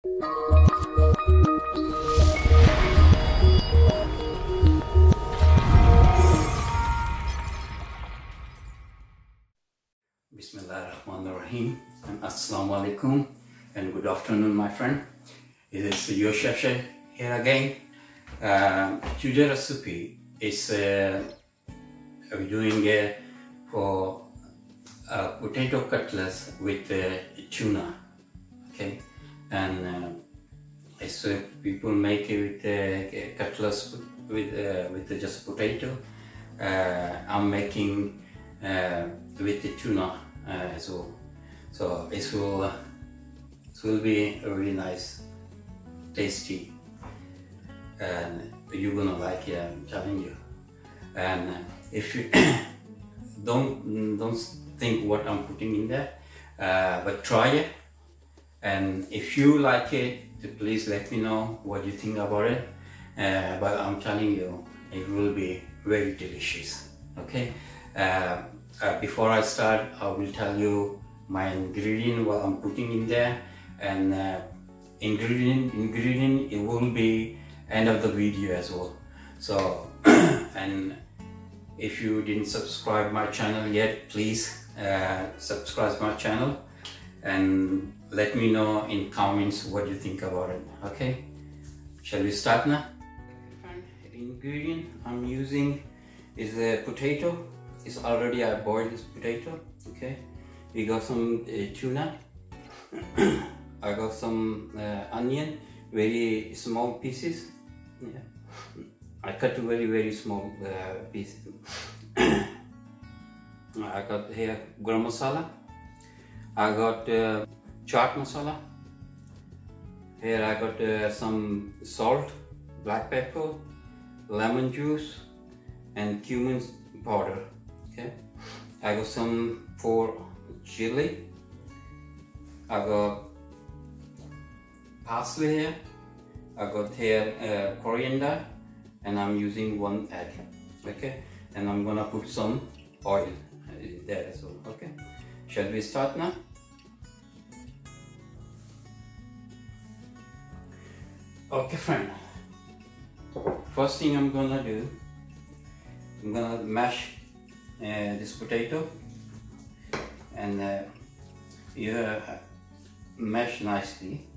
Bismillahirrahmanirrahim and Assalamu alaikum and good afternoon, my friend. It is your Chef Shaikh here again. Tuna recipe is we're doing for potato cutlets with tuna. Okay, and so people make it with cutlets with just potato. I'm making with the tuna as well. So it will be a really nice, tasty, and you're gonna like it, I'm telling you. And if you don't think what I'm putting in there, but try it. And if you like it, please let me know what you think about it. But I'm telling you, it will be very delicious. Okay. Before I start, I will tell you my ingredient, what I'm putting in there, and ingredient it will be end of the video as well. So and if you didn't subscribe my channel yet, please subscribe my channel and let me know in comments what you think about it. Okay, shall we start now? The ingredient I'm using is a potato. It's already I boiled this potato. Okay, we got some tuna. I got some onion, very small pieces. Yeah, I cut to very small pieces. I got here garam masala. I got chaat masala. Here I got some salt, black pepper, lemon juice, and cumin powder. Okay, I got some for chili. I got parsley here. I got here coriander, and I'm using 1 egg. Okay, and I'm gonna put some oil there as well. Okay, shall we start now? Okay, friend. First thing I'm gonna do, I'm gonna mash this potato, and you mash nicely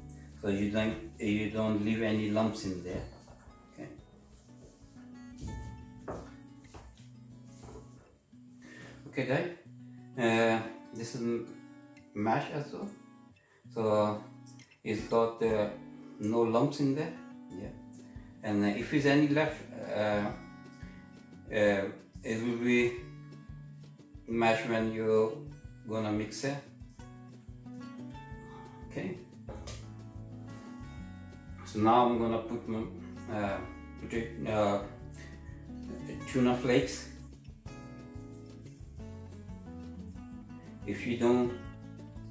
so you don't leave any lumps in there. Okay. Okay, guys. This is mash as well, so it's got no lumps in there. Yeah, and if there's any left, it will be mash when you're gonna mix it. Okay, so now I'm gonna put my tuna flakes. If you don't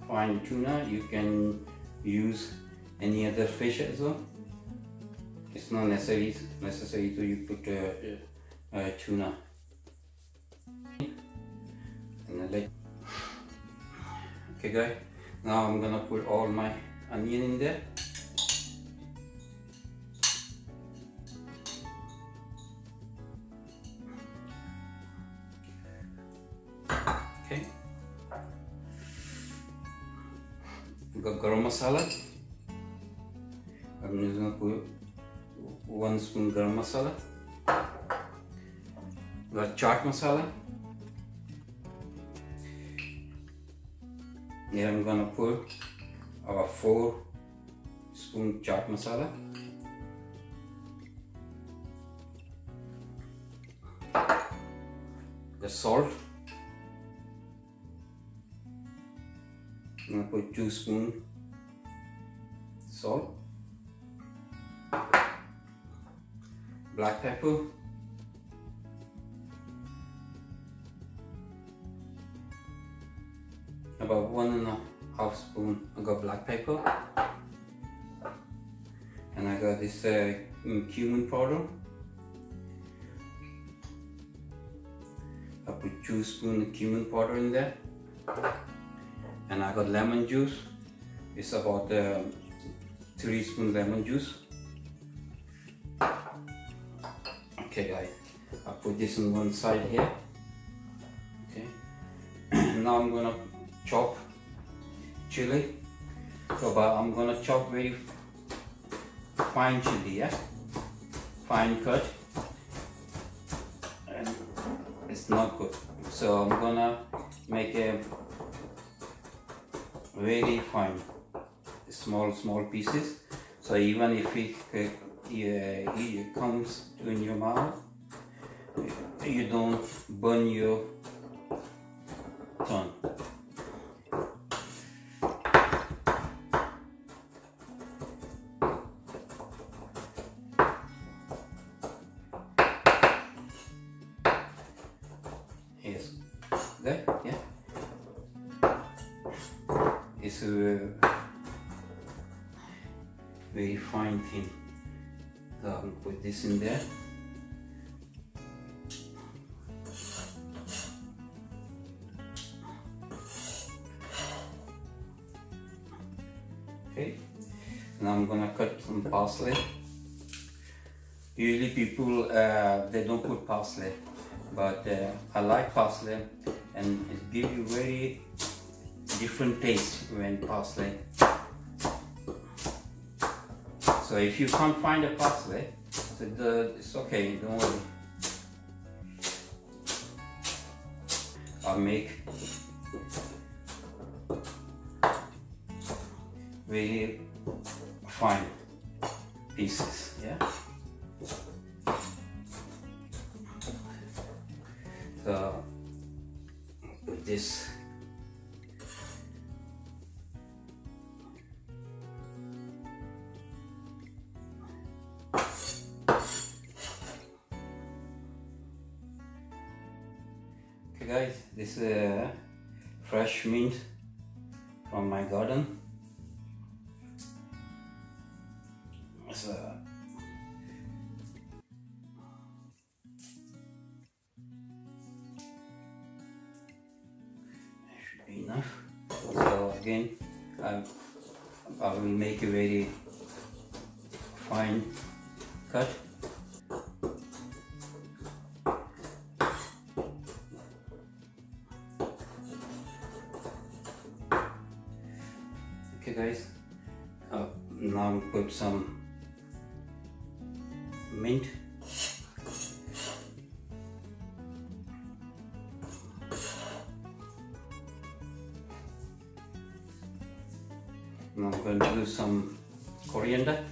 find tuna, you can use any other fish as well. It's not necessary to you put tuna. Okay, guys, now I'm gonna put all my onion in there. Okay, got garam masala. I'm just gonna put 1 spoon garam masala. Got chaat masala. Here I'm gonna put about 4 spoon chaat masala. The salt. I'm gonna put 2 spoon salt. Black pepper. About 1.5 spoon I got black pepper, and I got this cumin powder. I put 2 spoon cumin powder in there, and I got lemon juice. It's about 3 spoons lemon juice. Okay guys, I'll put this on one side here. Okay, now I'm gonna chop chili. So, but I'm gonna chop very fine chili, yeah, fine cut, and it's not good. So I'm gonna make a very fine, small pieces. So even if it comes in your mouth, you don't burn your tongue. Yes, there, yeah. It's a very fine thing. So I'll put this in there. Okay, now I'm gonna cut some parsley. Usually people they don't put parsley, but I like parsley, and it gives you very different taste when parsley. So if you can't find a parsley, it's okay, don't worry. I'll make very fine pieces, yeah. So put this. Okay guys, this is fresh mint from my garden. So should be enough. So again, I will make a very fine cut. Okay guys, now put some mint. Now I'm going to do some coriander.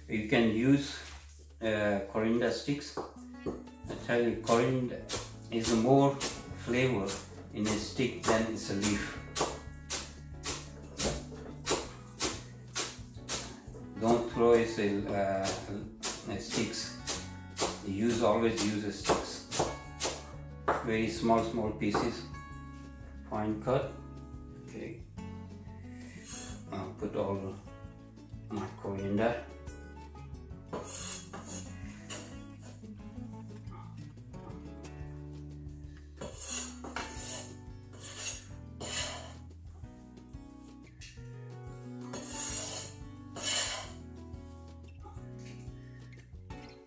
You can use coriander sticks. I tell you, coriander is more flavor in a stick than it's a leaf. Don't throw it sticks. Always use the sticks. Very small pieces, fine cut. Okay, I'll put all my coriander.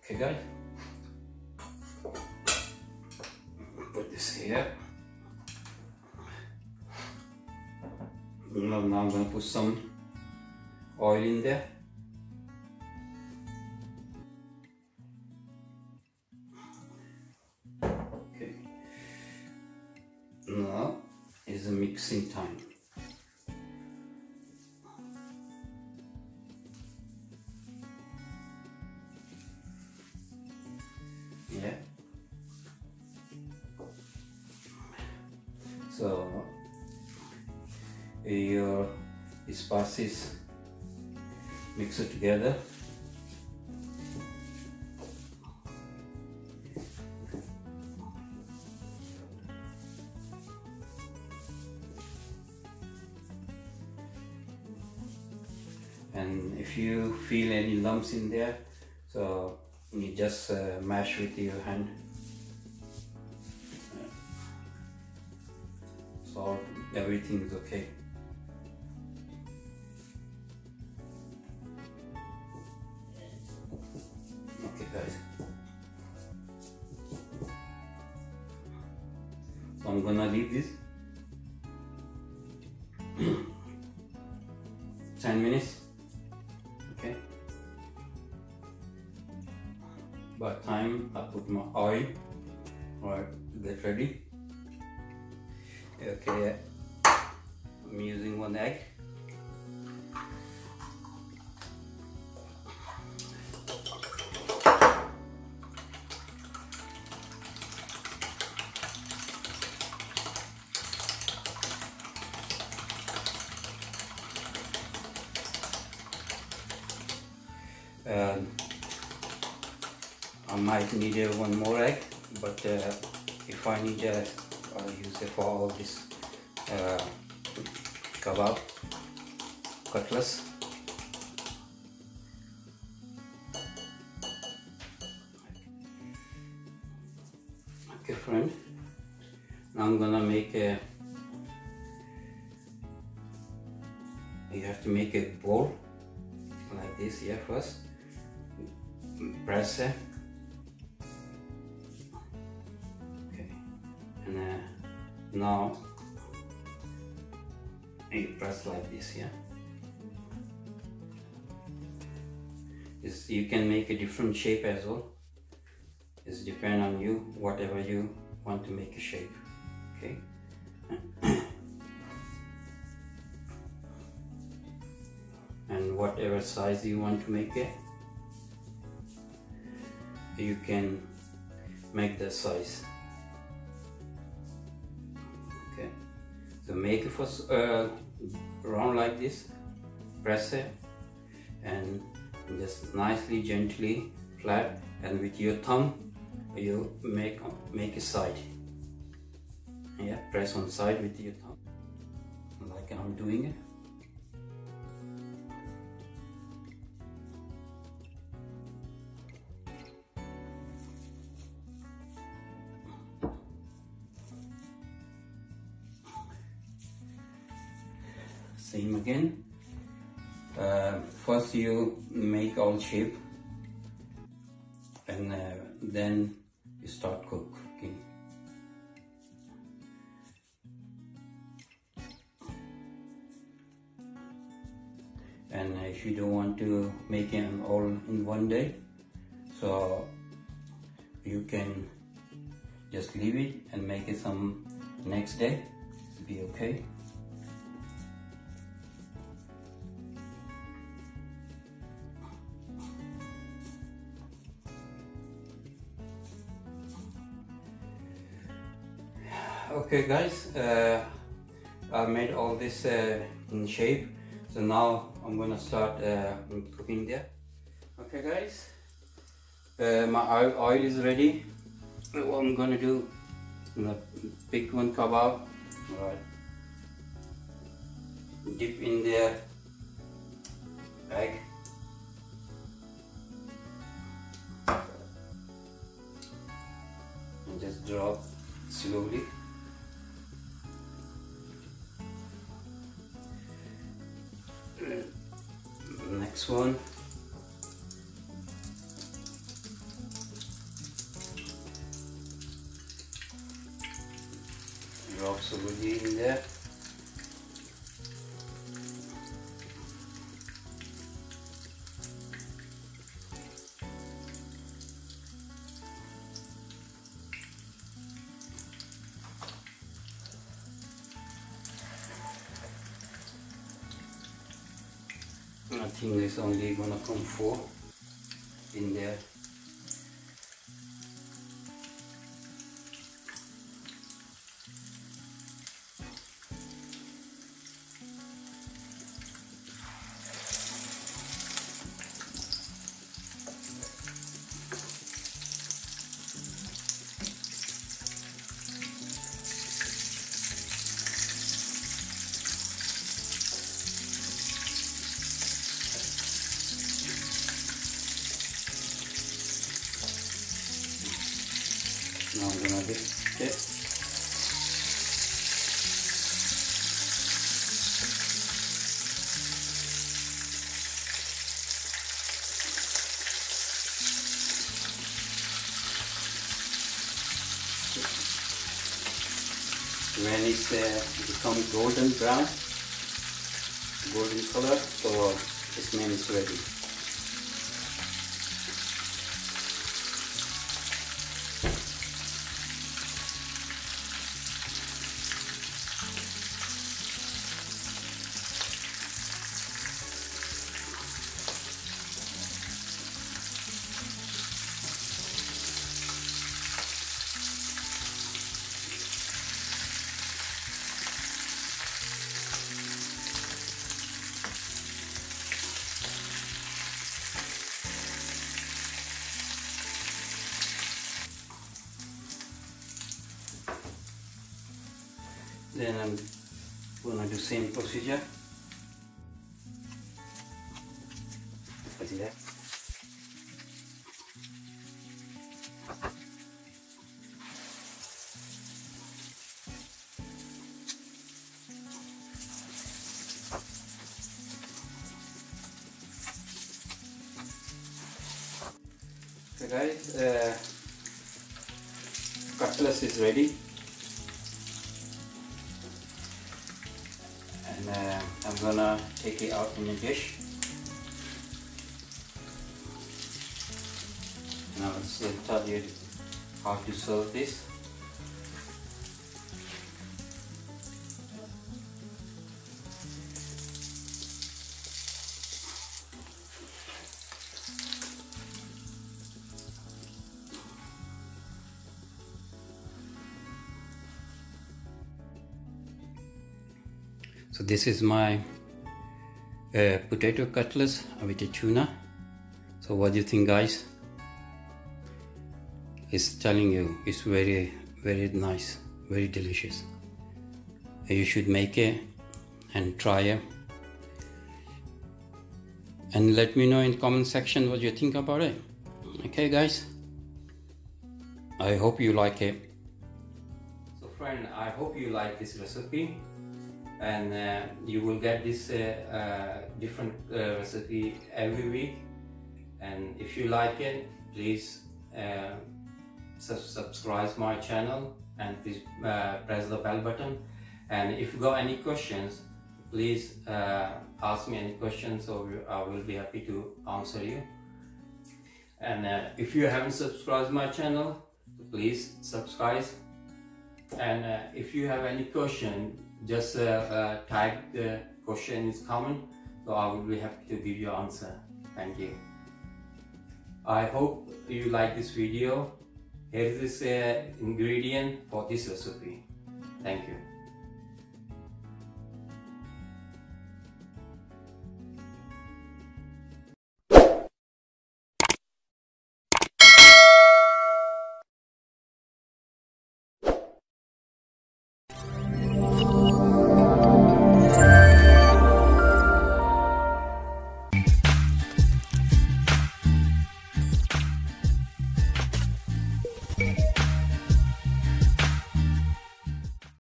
Okay guys, put this here. Now I'm going to put some oil in there. Okay, now is the mixing time. Yeah. So your spices mix it together. And if you feel any lumps in there, so you just mash with your hand. Salt, everything is okay. I'm gonna leave this 10 minutes. Okay. By the time I put my oil, right, to get ready. Okay, I'm using 1 egg. I might need 1 more egg, but if I need, I'll use it for all this kebab cutlets. Okay, friend. Now I'm gonna make a. You have to make a bowl like this here first. Press it. Okay, and now you press like this here. You can make a different shape as well. It's depend on you, whatever you want to make a shape. Okay. And whatever size you want to make it, you can make the size. Okay, so make it first round like this, press it, and just nicely, gently, flat, and with your thumb you make a side. Yeah, press on side with your thumb, like I'm doing it. Same again. First you make all shape, and then you start cooking. And if you don't want to make it all in one day, so you can just leave it and make it some next day. It'll be okay. Okay guys, I made all this in shape, so now I'm gonna start cooking there. Okay guys, my oil is ready. What I'm gonna do, I'm gonna pick 1 kebab, right, dip in there egg, and just drop slowly. Next one, drop slowly in there. I think there's only gonna come 4 in there. Now I'm gonna dip it. when it's become golden brown, golden color, so this means it's ready. Then I'm gonna do same procedure. So guys, cutlets is ready. And I'm gonna take it out in a dish, and I will tell you how to serve this. So this is my potato cutlets with the tuna. So what do you think, guys? It's telling you it's very nice, very delicious. You should make it and try it, and let me know in the comment section what you think about it. Okay guys, I hope you like it. So friend, I hope you like this recipe, and you will get this different recipe every week. And if you like it, please subscribe my channel, and please press the bell button. And if you got any questions, please ask me any questions, so I will be happy to answer you. And if you haven't subscribed my channel, please subscribe. And if you have any question, just type the question in comment, so I will be happy to give you an answer. Thank you. I hope you like this video. Here is this ingredient for this recipe. Thank you.